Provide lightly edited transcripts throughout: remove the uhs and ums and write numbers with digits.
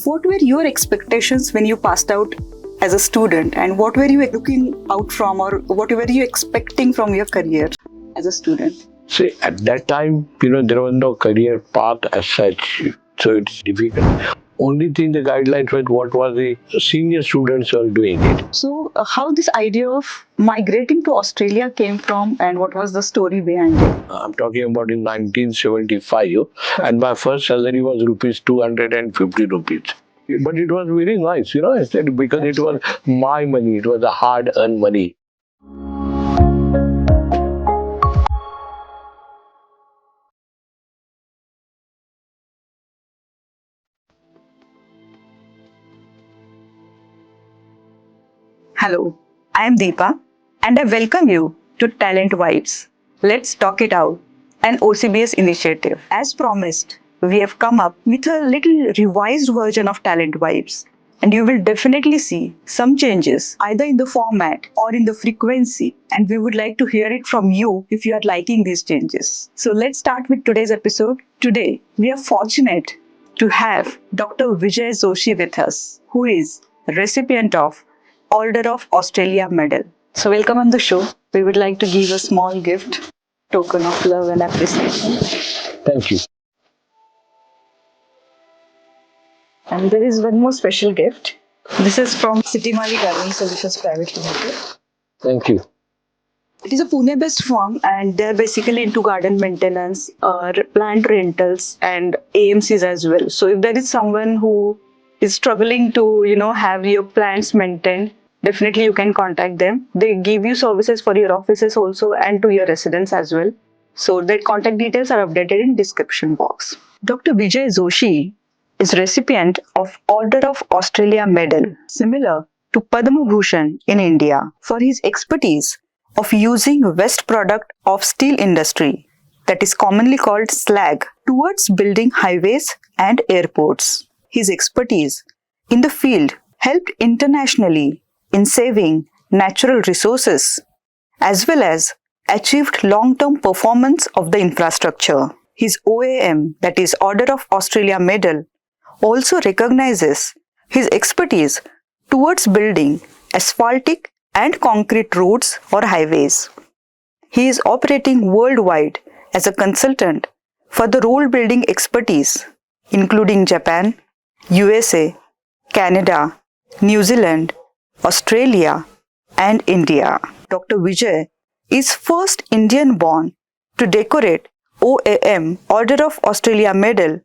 what were your expectations when you passed out as a student, and what were you looking out from, or what were you expecting from your career as a student? See, at that time, there was no career path as such, so it's difficult. Only thing the guidelines was what was the senior students were doing it. So, how this idea of migrating to Australia came from, and what was the story behind it? I'm talking about in 1975, and my first salary was rupees 250 rupees. But it was very nice, I said, because it was my money, it was a hard-earned money. Hello, I am Deepa, and I welcome you to Talent Vibes. Let's talk it out, an OCBS initiative. As promised, we have come up with a little revised version of Talent Vibes, and you will definitely see some changes either in the format or in the frequency, and we would like to hear it from you if you are liking these changes. So let's start with today's episode. Today, we are fortunate to have Dr. Vijay Joshi with us, who is a recipient of Order of Australia Medal. So welcome on the show. We would like to give a small gift, token of love and appreciation. Thank you. And there is one more special gift. This is from Citymali Garden Solutions Private Limited. Thank you. It is a Pune-based firm, and they're basically into garden maintenance, plant rentals, and AMCs as well. So if there is someone who is struggling to, have your plants maintained, definitely you can contact them. They give you services for your offices also and to your residents as well. So their contact details are updated in description box. Dr. Vijay Joshi is recipient of Order of Australia Medal, similar to Padma Bhushan in India, for his expertise of using waste product of steel industry, that is commonly called slag, towards building highways and airports. His expertise in the field helped internationally in saving natural resources as well as achieved long-term performance of the infrastructure. His OAM, that is Order of Australia Medal, also recognizes his expertise towards building asphaltic and concrete roads or highways. He is operating worldwide as a consultant for the road building expertise, including Japan, USA, Canada, New Zealand, Australia, and India. Dr. Vijay is first Indian born to decorate OAM Order of Australia Medal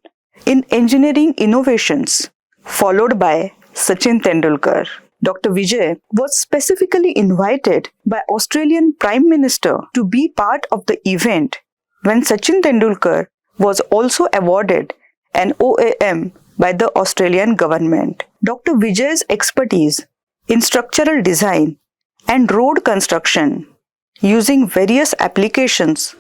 in engineering innovations, followed by Sachin Tendulkar. Dr. Vijay was specifically invited by Australian Prime Minister to be part of the event when Sachin Tendulkar was also awarded an OAM by the Australian government. Dr. Vijay's expertise in structural design and road construction using various applications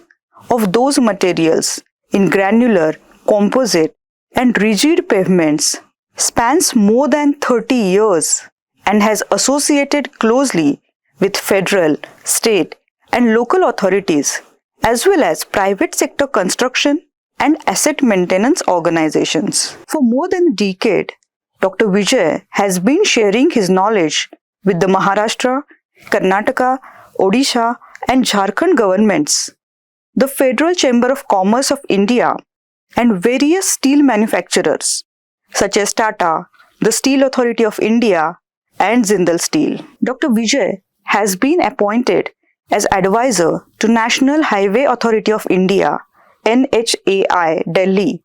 of those materials in granular, composite, and rigid pavements spans more than 30 years and has associated closely with federal, state, and local authorities as well as private sector construction and asset maintenance organizations. For more than a decade, Dr. Vijay has been sharing his knowledge with the Maharashtra, Karnataka, Odisha, and Jharkhand governments, the Federal Chamber of Commerce of India, and various steel manufacturers such as Tata, the Steel Authority of India, and Jindal Steel. Dr. Vijay has been appointed as advisor to National Highway Authority of India, NHAI, Delhi,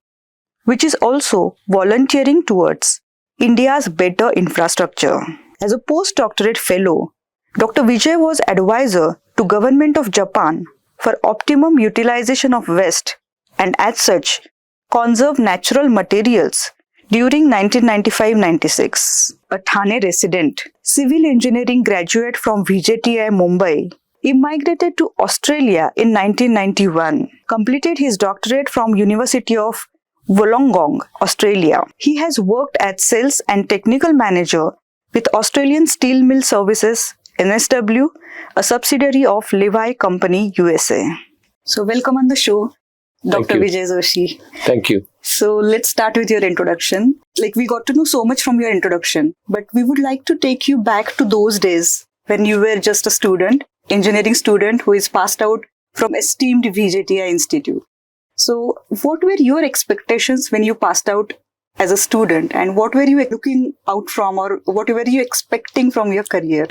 which is also volunteering towards India's better infrastructure. As a postdoctorate fellow, Dr. Vijay was advisor to Government of Japan for optimum utilization of waste and as such conserve natural materials during 1995-96. A Thane resident, civil engineering graduate from VJTI Mumbai, he migrated to Australia in 1991, completed his doctorate from University of Wollongong, Australia. He has worked as sales and technical manager with Australian Steel Mill Services, NSW, a subsidiary of Levi Company, USA. So welcome on the show. Thank Dr. you. Vijay Joshi. Thank you. So let's start with your introduction. Like we got to know so much from your introduction, but we would like to take you back to those days when you were just a student, engineering student who is passed out from esteemed VJTI Institute. So what were your expectations when you passed out as a student, and what were you looking out from, or what were you expecting from your career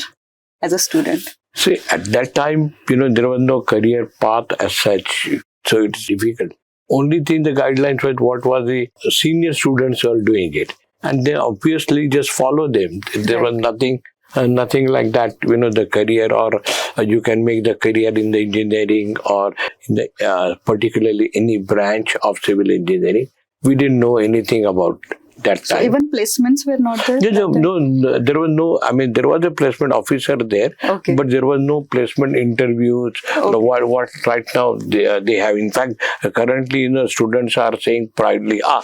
as a student? See, at that time, there was no career path as such, so it's difficult. Only thing the guidelines was what was the senior students were doing it, and they obviously just follow them. There was nothing like that. The career, or you can make the career in the engineering or in the particularly any branch of civil engineering. We didn't know anything about that So time. even placements were not there? No, there was no. I mean, there was a placement officer there, Okay. but there was no placement interviews. Okay. What right now they have. In fact, currently, students are saying proudly, I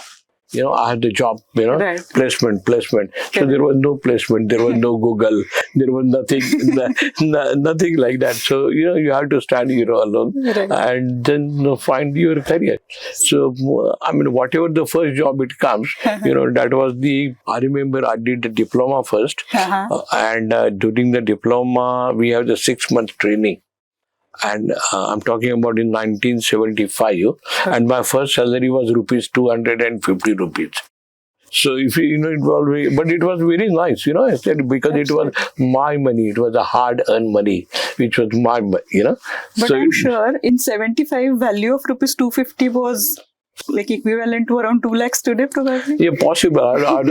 had the job, Right. placement. So Correct. there was no placement, there was no Google, there was nothing, nothing like that. So, you have to stand, alone Right. and then find your career. So, I mean, whatever the first job it comes, that was I remember I did the diploma first. And during the diploma, we have the 6 month training. And I'm talking about in 1975, and my first salary was rupees 250 rupees. So if it was, but it was very nice, I said, because it was my money, it was a hard-earned money, which was my, But so I'm sure in 75, value of rupees 250 was like equivalent to around 2 lakhs today, probably. yeah, possible. I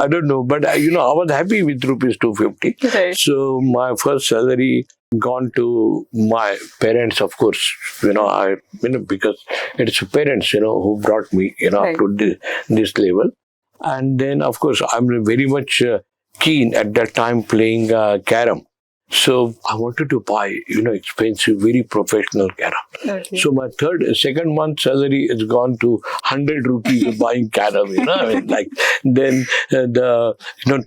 don't know, but I was happy with rupees 250. Right. So my first salary gone to my parents, of course. Because it's parents, who brought me, Right. to this level. And then, of course, I'm very much keen at that time playing carom. So I wanted to buy, expensive, very professional carom. Okay. So my second month salary is gone to 100 rupees of buying carom, then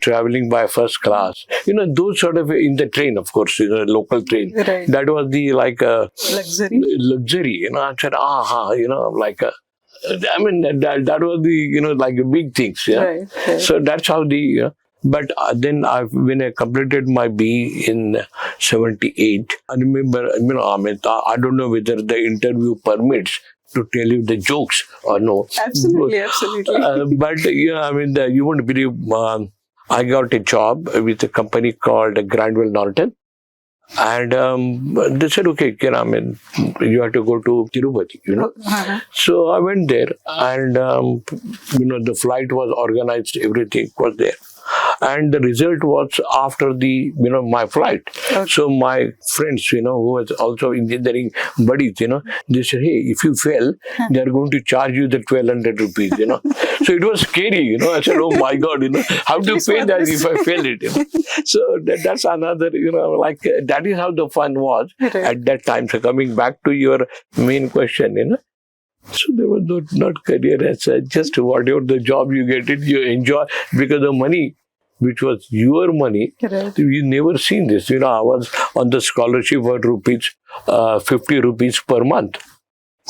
traveling by first class, those sort of, in the train, of course, local train. Right. That was the Luxury. I said, I mean, that was the, like big things, yeah. Right. So that's how but then when I completed my BE in 78, I remember, I don't know whether the interview permits to tell you the jokes or no. Absolutely. But, you won't believe, I got a job with a company called Grandwell Norton. And they said, okay, you have to go to Tirupati, So I went there, and, the flight was organized, everything was there. And the result was after my flight. Okay. So my friends, who was also engineering buddies, they said, hey, if you fail, they are going to charge you the 1,200 rupees, So it was scary, I said, oh my God, how to pay that if I fail it, So that's another, that is how the fun was at that time. So coming back to your main question, so there was not career as such, just whatever the job you get it, you enjoy, because the money, which was your money, Correct. you never seen this. I was on the scholarship for 50 rupees per month.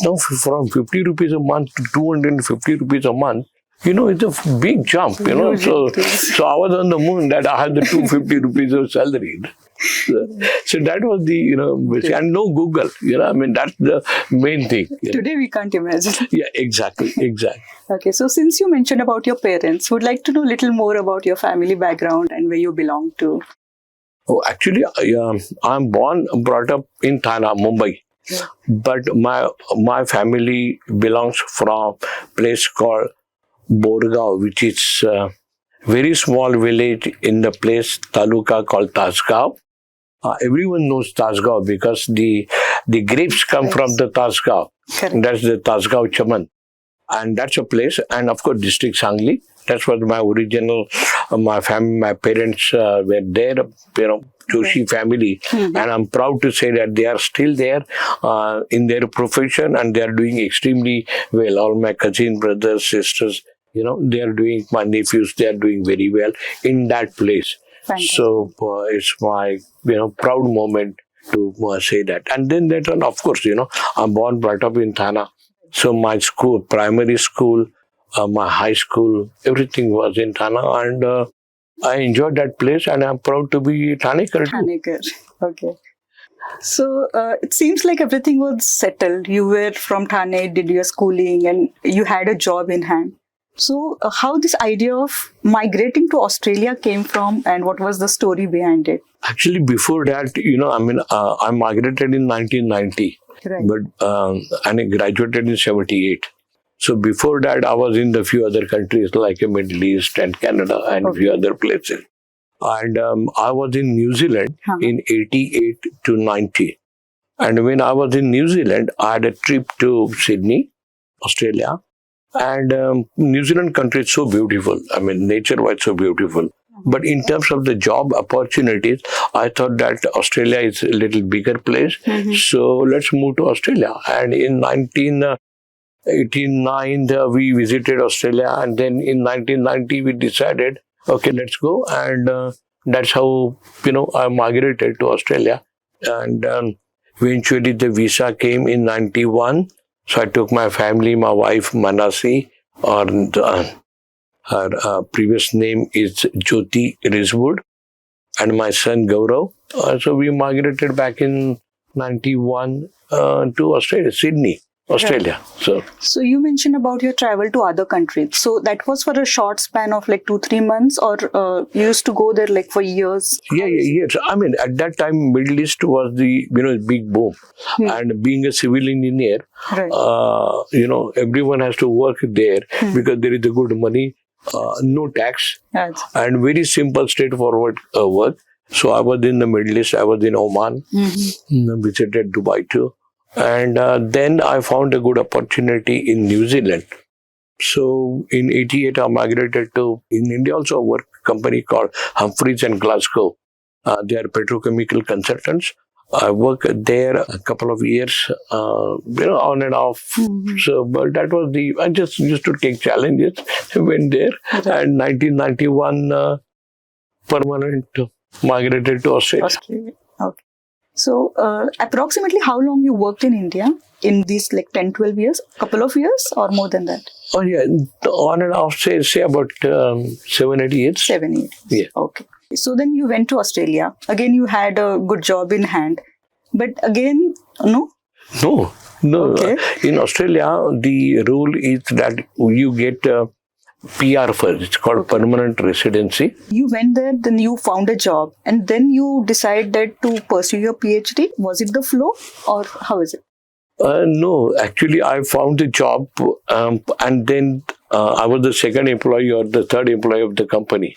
Now from 50 rupees a month to 250 rupees a month, it's a big jump, So I was on the moon that I had the 250 rupees of salary. So that was the, and no Google, that's the main thing. Today we can't imagine. Yeah, exactly. Okay, so since you mentioned about your parents, would like to know a little more about your family background and where you belong to. Oh, actually, I'm brought up in Thane, Mumbai. Yeah. But my family belongs from a place called Borgaon, which is a very small village in the place taluka called Tasgaon. Everyone knows Tasgaon because the grapes come from the Tasgaon. Correct. That's the Tasgaon Chaman. And that's a place. And of course, district Sangli. That's what my original, my parents were there, Joshi family. Mm-hmm. And I'm proud to say that they are still there in their profession, and they are doing extremely well. All my cousin brothers, sisters, they are doing, my nephews, they are doing very well in that place. Fantastic. So it's my, proud moment to say that. And then later on, of course, I'm brought up in Thane. So my school, primary school, my high school, everything was in Thane, and I enjoyed that place, and I'm proud to be Thanekar too. Thanekar. Okay. So it seems like everything was settled. You were from Thane, did your schooling, and you had a job in hand. So how this idea of migrating to Australia came from, and what was the story behind it? Actually, before that, I migrated in 1990, Right. but and I graduated in 78. So before that, I was in a few other countries like the Middle East and Canada and a few other places. And I was in New Zealand in 88 to 90. And when I was in New Zealand, I had a trip to Sydney, Australia. And New Zealand country is so beautiful. I mean, nature-wise, so beautiful. But in terms of the job opportunities, I thought that Australia is a little bigger place. So let's move to Australia. And in 1989, we visited Australia. And then in 1990, we decided, okay, let's go. And that's how, I migrated to Australia. And eventually the visa came in 91. So I took my family, my wife, Manasi, or her previous name is Jyoti Rizwood, and my son Gaurav. So we migrated back in 91 to Australia, Sydney, Australia. So you mentioned about your travel to other countries. So that was for a short span of like 2-3 months, or you used to go there like for years? Yes. I mean, at that time, Middle East was the big boom, and being a civil engineer, everyone has to work there because there is a good money, no tax, and very simple, straightforward work. So I was in the Middle East. I was in Oman, visited Dubai too. And then I found a good opportunity in New Zealand. So in 88, I migrated to, in India also, a work company called Humphreys and Glasgow. They are petrochemical consultants. I worked there a couple of years, on and off. So, but that was I just used to take challenges. Went there, and 1991, permanent migrated to Australia. Okay. So, approximately how long you worked in India in these like 10-12 years? Couple of years or more than that? Oh yeah, on and off, say about 7-8 years. 7-8. Yeah. Okay. So then you went to Australia. Again, you had a good job in hand. But again, no? No. Okay. In Australia, the rule is that you get PR first. It's called permanent residency. You went there, then you found a job, and then you decided to pursue your PhD. Was it the flow, or how is it? No, actually, I found a job, and then I was the second employee or the third employee of the company.